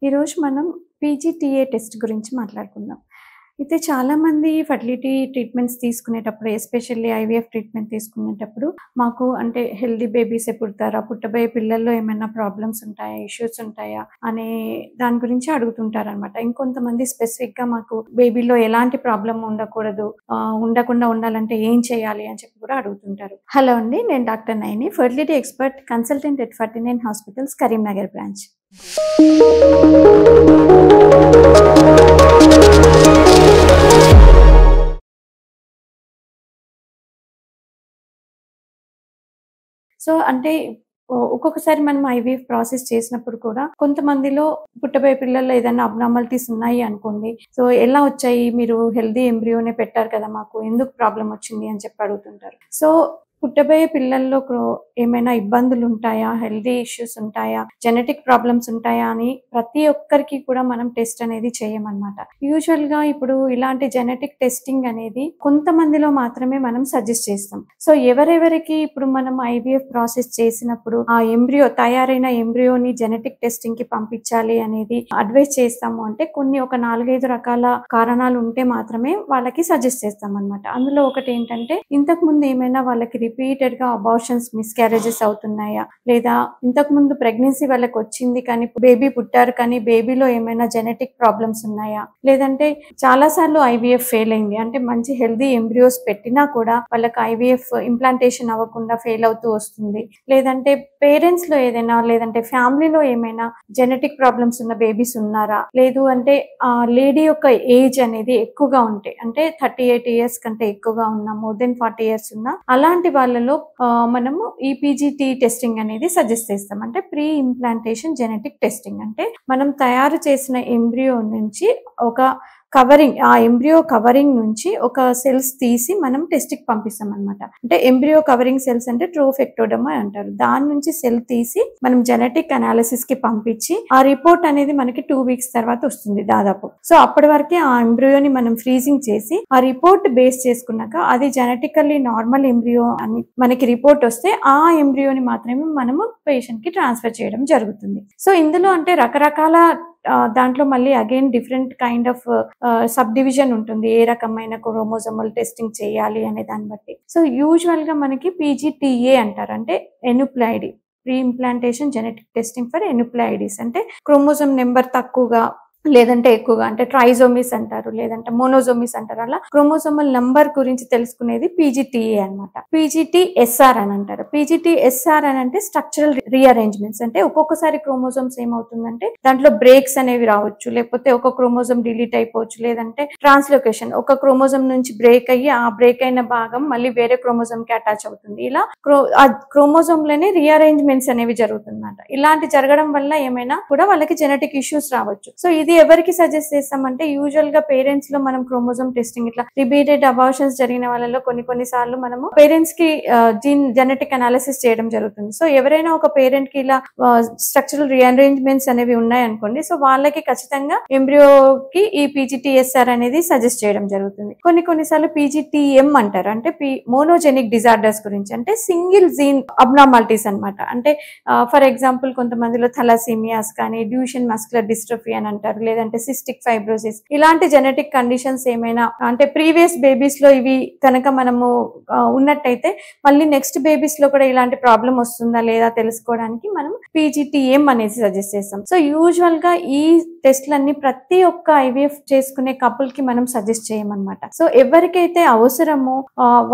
ఈరోజు మనం PGTA test గురించి మాట్లాడుకుందాం. అయితే చాలామంది ఫర్టిలిటీ ట్రీట్మెంట్స్ తీసుకునేటప్పుడు, ఎస్పెషల్లీ ఐవీఎఫ్ ట్రీట్మెంట్ తీసుకునేటప్పుడు, మాకు అంటే హెల్తీ బేబీసే పుడతారా? పుట్టబోయే పిల్లల్లో ఏమైనా ప్రాబ్లమ్స్ ఉంటాయా? ఇష్యూస్ ఉంటాయా? అనే దాని గురించి అడుగుతుంటారనమాట. ఇంకొంతమంది స్పెసిఫిక్‌గా మాకు బేబీలో ఎలాంటి ప్రాబ్లమ్ ఉండకూడదు, ఉండకుండా ఉండాలంటే ఏం చేయాలి అని చెప్పి కూడా అడుగుతుంటారు. హలో అండి, నేను doctor Nayani, fertility expert, consultant at 49 hospitals, Karimnagar branch. So, అంటే ఒక్కొక్కసారి మనం ఐవీఎఫ్ ప్రాసెస్ చేసినప్పుడు కూడా కొంతమందిలో పుట్టబోయే పిల్లల్లో ఏదైనా అబ్నార్మాలిటీస్ ఉన్నాయి అనుకోండి. సో, ఎలా వచ్చాయి? మీరు హెల్తీ ఎంబ్రియోనే పెట్టారు కదా మాకు, ఎందుకు ప్రాబ్లమ్ వచ్చింది అని చెప్పి అడుగుతుంటారు. సో, పుట్టబోయే పిల్లల్లో ఏమైనా ఇబ్బందులు ఉంటాయా? హెల్తీ ఇష్యూస్ ఉంటాయా? జెనెటిక్ ప్రాబ్లమ్స్ ఉంటాయా? అని ప్రతి ఒక్కరికి కూడా మనం టెస్ట్ అనేది చేయమన్నమాట. యూజువల్‌గా ఇప్పుడు ఇలాంటి జెనెటిక్ టెస్టింగ్ అనేది కొంతమందిలో మాత్రమే మనం సజెస్ట్ చేస్తాం. సో, ఎవరెవరికి ఇప్పుడు మనం ఐవీఎఫ్ ప్రాసెస్ చేసినప్పుడు ఆ తయారైన ఎంబ్రియోని జెనెటిక్ టెస్టింగ్‌కి పంపించాలి అనేది అడ్వైస్ చేస్తాము అంటే ఒక 4, 5 రకాల కారణాలు ఉంటే మాత్రమే వాళ్ళకి సజెస్ట్ చేస్తామన్నమాట. అందులో ఒకటి ఏంటంటే, ఇంతకుముందు ఏమైనా వాళ్ళకి రిపీటెడ్‌గా అబార్షన్స్, మిస్‌క్యారేజెస్ అవుతున్నాయా? లేదా ఇంతకుముందు ప్రెగ్నెన్సీ వాళ్ళకి వచ్చింది కానీ బేబీ పుట్టారు కానీ బేబీలో ఏమైనా జెనెటిక్ ప్రాబ్లమ్స్ ఉన్నాయా? లేదంటే చాలా సార్లు ఐవీఎఫ్ ఫెయిల్ అయింది. అంటే మంచి హెల్తీ ఎంబ్రియోస్ పెట్టినా కూడా వాళ్ళకి ఐవీఎఫ్ ఇంప్లాంటేషన్ అవ్వకుండా ఫెయిల్ అవుతూ వస్తుంది. లేదంటే పేరెంట్స్‌లో ఏదైనా, లేదంటే ఫ్యామిలీలో ఏమైనా జెనెటిక్ ప్రాబ్లమ్స్ ఉన్న బేబీస్ ఉన్నారా? లేదు అంటే లేడీ యొక్క ఏజ్ అనేది ఎక్కువగా ఉంటే, అంటే 38 ఇయర్స్ కంటే ఎక్కువగా ఉన్న, మోర్ దెన్ 40 ఇయర్స్ ఉన్న అలాంటి వాళ్ళలో మనము ఈ పీజీటీ టెస్టింగ్ అనేది సజెస్ట్ చేస్తాం. అంటే ప్రీ ఇంప్లాంటేషన్ జెనెటిక్ టెస్టింగ్ అంటే మనం తయారు చేసిన ఎంబ్రియో నుంచి ఆ ఎంబ్రియో కవరింగ్ నుంచి ఒక సెల్స్ తీసి మనం టెస్ట్‌కి పంపిస్తాం అనమాట. అంటే ఎంబ్రియో కవరింగ్ సెల్స్ అంటే ట్రోఫెక్టోడర్మా అంటారు. దాని నుంచి సెల్ తీసి మనం జెనెటిక్ అనాలిసిస్‌కి పంపించి ఆ రిపోర్ట్ అనేది మనకి 2 వీక్స్ తర్వాత వస్తుంది దాదాపు. సో, అప్పటి వరకే ఆ ఎంబ్రియోని మనం ఫ్రీజింగ్ చేసి ఆ రిపోర్ట్ బేస్ చేసుకున్నాక అది జెనెటికల్లీ నార్మల్ ఎంబ్రియో అని మనకి రిపోర్ట్ వస్తే ఆ ఎంబ్రియోని మాత్రమే మనము పేషెంట్‌కి ట్రాన్స్‌ఫర్ చేయడం జరుగుతుంది. సో, ఇందులో అంటే రకరకాల దాంట్లో మళ్ళీ again different kind of sub division ఉంటుంది. ఏ రకమైన క్రోమోజోమల్ టెస్టింగ్ చేయాలి అనే దాన్ని బట్టి. సో, యూజువల్‌గా మనకి పీజీటీఏ అంటారు. అంటే aneuploidy, pre implantation genetic testing for aneuploidies. అంటే క్రోమోజోమ్ నెంబర్ తక్కువగా లేదంటే ఎక్కువగా, అంటే ట్రైజోమీస్ అంటారు, లేదంటే మోనోజోమీస్ అంటారు. అలా క్రోమోజోమల్ నంబర్ గురించి తెలుసుకునేది పీజీటీఏ అనమాట. పీజీటీఎస్ఆర్ అని అంటారు. పీజీటీఎస్ఆర్ అని అంటే స్ట్రక్చరల్ రీఅరేంజ్మెంట్స్. అంటే ఒక్కొక్కసారి క్రోమోజోమ్స్ ఏమవుతుందంటే దాంట్లో బ్రేక్స్ అనేవి రావచ్చు, లేకపోతే ఒక క్రోమోజోమ్ డిలీట్ అయిపోవచ్చు, లేదంటే ట్రాన్స్లోకేషన్, ఒక క్రోమోజోమ్ నుంచి బ్రేక్ అయ్యి ఆ బ్రేక్ అయిన భాగం మళ్ళీ వేరే క్రోమోజోమ్ కి అటాచ్ అవుతుంది. ఇలా క్రోమోజోమ్ లోనే రీఅరేంజ్మెంట్స్ అనేవి జరుగుతుందన్నమాట. ఇలాంటి జరగడం వల్ల ఏమైనా కూడా వాళ్ళకి జెనెటిక్ ఇష్యూస్ రావచ్చు. సో, ఇది ఎవరికి సజెస్ట్ చేస్తామంటే, యూజువల్ గా పేరెంట్స్ లో మనం క్రోమోజోమ్ టెస్టింగ్, ఇట్లా రిపీటెడ్ అబార్షన్స్ జరిగిన వాళ్ళలో కొన్ని సార్లు మనము పేరెంట్స్ కి జెనెటిక్ అనాలిసిస్ చేయడం జరుగుతుంది. సో, ఎవరైనా ఒక పేరెంట్ కి ఇలా స్ట్రక్చరల్ రీఅరేంజ్మెంట్స్ అనేవి ఉన్నాయనుకోండి, సో వాళ్ళకి ఖచ్చితంగా ఎంబ్రియోకి ఈ పీజీటీఎస్ఆర్ అనేది సజెస్ట్ చేయడం జరుగుతుంది. కొన్నిసార్లు పీజీటీఎం అంటారు. అంటే మోనోజెనిక్ డిజార్డర్స్ గురించి, అంటే సింగిల్ జీన్ అబ్నార్మాలిటీస్ అనమాట. అంటే ఫర్ ఎగ్జాంపుల్ కొంతమందిలో థాలసీమియాస్ కానీ, డ్యూషెన్ మస్కులర్ డిస్ట్రోఫీ అని అంటారు, లేదంటే సిస్టిక్ ఫైబ్రోసిస్, ఇలాంటి జెనెటిక్ కండిషన్స్ ఏమైనా అంటే ప్రీవియస్ బేబీస్ లో ఇవి కనుక మనము ఉన్నట్టయితే మళ్ళీ నెక్స్ట్ బేబీస్ లో కూడా ఇలాంటి ప్రాబ్లం వస్తుందా లేదా తెలుసుకోవడానికి మనం పీజీటీఎం అనేది సజెస్ట్ చేస్తాం. సో, యూజువల్ గా ఈ టెస్ట్లన్నీ ప్రతి ఒక్క ఐవీఎఫ్ చేసుకునే కపుల్ కి మనం సజెస్ట్ చేయమన్నమాట. సో, ఎవరికైతే అవసరమో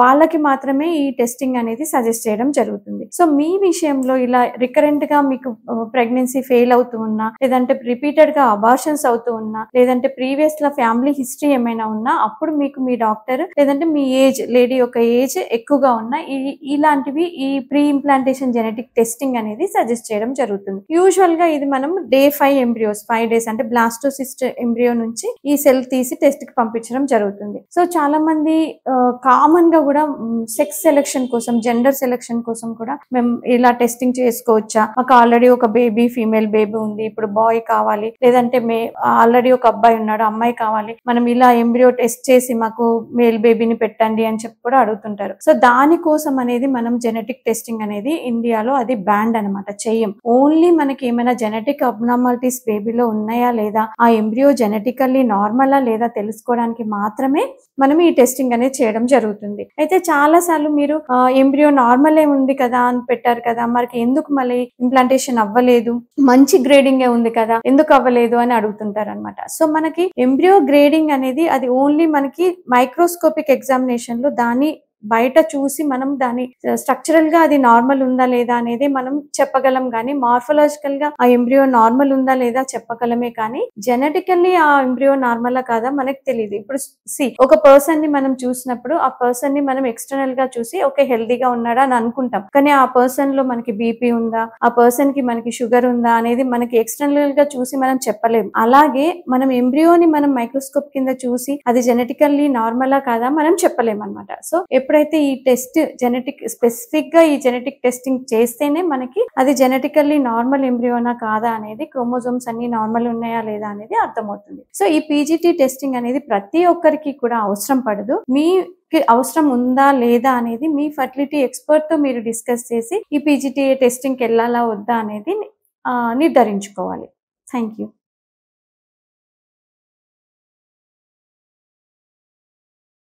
వాళ్ళకి మాత్రమే ఈ టెస్టింగ్ అనేది సజెస్ట్ చేయడం జరుగుతుంది. సో, మీ విషయంలో ఇలా రికరెంట్ గా మీకు ప్రెగ్నెన్సీ ఫెయిల్ అవుతూ ఉన్నా, లేదంటే రిపీటెడ్ గా అబార్షన్స్ అవుతూ ఉన్నా, లేదంటే ప్రీవియస్ గా ఫ్యామిలీ హిస్టరీ ఏమైనా ఉన్నా, అప్పుడు మీకు మీ డాక్టర్, లేదంటే మీ లేడీ యొక్క ఏజ్ ఎక్కువగా ఉన్నా ఇలాంటివి ఈ ప్రీ ఇంప్లాంటేషన్ జెనెటిక్ టెస్టింగ్ అనేది సజెస్ట్ చేయడం జరుగుతుంది. యూజువల్ గా ఇది మనం డే 5 ఎంబ్రియోస్, 5 days అంటే అంటే బ్లాస్టోసిస్ట్ ఎంబ్రియో నుంచి ఈ సెల్ తీసి టెస్ట్ కి పంపించడం జరుగుతుంది. సో చాలా మంది కామన్ గా కూడా సెక్స్ సెలెక్షన్ కోసం, జెండర్ సెలెక్షన్ కోసం కూడా మేము ఇలా టెస్టింగ్ చేసుకోవచ్చా, మాకు ఆల్రెడీ ఒక బేబీ, ఫీమేల్ బేబీ ఉంది, ఇప్పుడు బాయ్ కావాలి, లేదంటే ఆల్రెడీ ఒక అబ్బాయి ఉన్నాడు, అమ్మాయి కావాలి, మనం ఇలా ఎంబ్రియో టెస్ట్ చేసి మాకు మేల్ బేబీని పెట్టండి అని చెప్పి కూడా అడుగుతుంటారు. సో దానికోసం అనేది మనం జెనెటిక్ టెస్టింగ్ అనేది ఇండియాలో అది బ్యాండ్ అనమాట, చెయ్యం. ఓన్లీ మనకి ఏమైనా జెనెటిక్ అబ్నార్మాలిటీస్ బేబీలో ఉన్నాయా లేదా, ఆ ఎంబ్రియో జెనెటికల్లీ నార్మలా లేదా తెలుసుకోవడానికి మాత్రమే మనం ఈ టెస్టింగ్ అనేది చేయడం జరుగుతుంది. అయితే చాలా సార్లు మీరు ఎంబ్రియో నార్మల్ ఉంది కదా అని పెట్టారు కదా, మనకి ఎందుకు మళ్ళీ ఇంప్లాంటేషన్ అవ్వలేదు, మంచి గ్రేడింగ్ ఉంది కదా, ఎందుకు అవ్వలేదు అని అడుగుతుంటారు అనమాట. సో మనకి ఎంబ్రియో గ్రేడింగ్ అనేది అది ఓన్లీ మనకి మైక్రోస్కోపిక్ ఎగ్జామినేషన్ లో దాన్ని బయట చూసి మనం దాని స్ట్రక్చరల్ గా అది నార్మల్ ఉందా లేదా అనేది మనం చెప్పగలం, కానీ మార్ఫలాజికల్ గా ఆ ఎంబ్రియో నార్మల్ ఉందా లేదా చెప్పగలమే, కానీ జెనెటికల్లీ ఆ ఎంబ్రియో నార్మల్ కాదా మనకు తెలియదు. ఇప్పుడు ఒక పర్సన్ ని మనం చూసినప్పుడు ఆ పర్సన్ ని మనం ఎక్స్టర్నల్ గా చూసి ఓకే హెల్దీగా ఉన్నాడా అని అనుకుంటాం, కానీ ఆ పర్సన్ లో మనకి బీపీ ఉందా, ఆ పర్సన్ కి మనకి షుగర్ ఉందా అనేది మనకి ఎక్స్టర్నల్ గా చూసి మనం చెప్పలేము. అలాగే మనం ఎంబ్రియోని మనం మైక్రోస్కోప్ కింద చూసి అది జెనెటికల్లీ నార్మలా కాదా మనం చెప్పలేము అనమాట. సో ఎప్పుడైతే ఈ టెస్ట్ జెనెటిక్ స్పెసిఫిక్ గా ఈ జెనెటిక్ టెస్టింగ్ చేస్తేనే మనకి అది జెనెటికల్లీ నార్మల్ ఎంబ్రియోనా కాదా అనేది, క్రోమోజోమ్స్ అన్ని నార్మల్ ఉన్నాయా లేదా అనేది అర్థమవుతుంది. సో ఈ పీజీటీ టెస్టింగ్ అనేది ప్రతి ఒక్కరికి కూడా అవసరం పడదు. మీకు అవసరం ఉందా లేదా అనేది మీ ఫర్టిలిటీ ఎక్స్పర్ట్ తో మీరు డిస్కస్ చేసి ఈ పీజీటీ టెస్టింగ్కి వెళ్ళాలా వద్దా అనేది నిర్ధారించుకోవాలి. Thank you.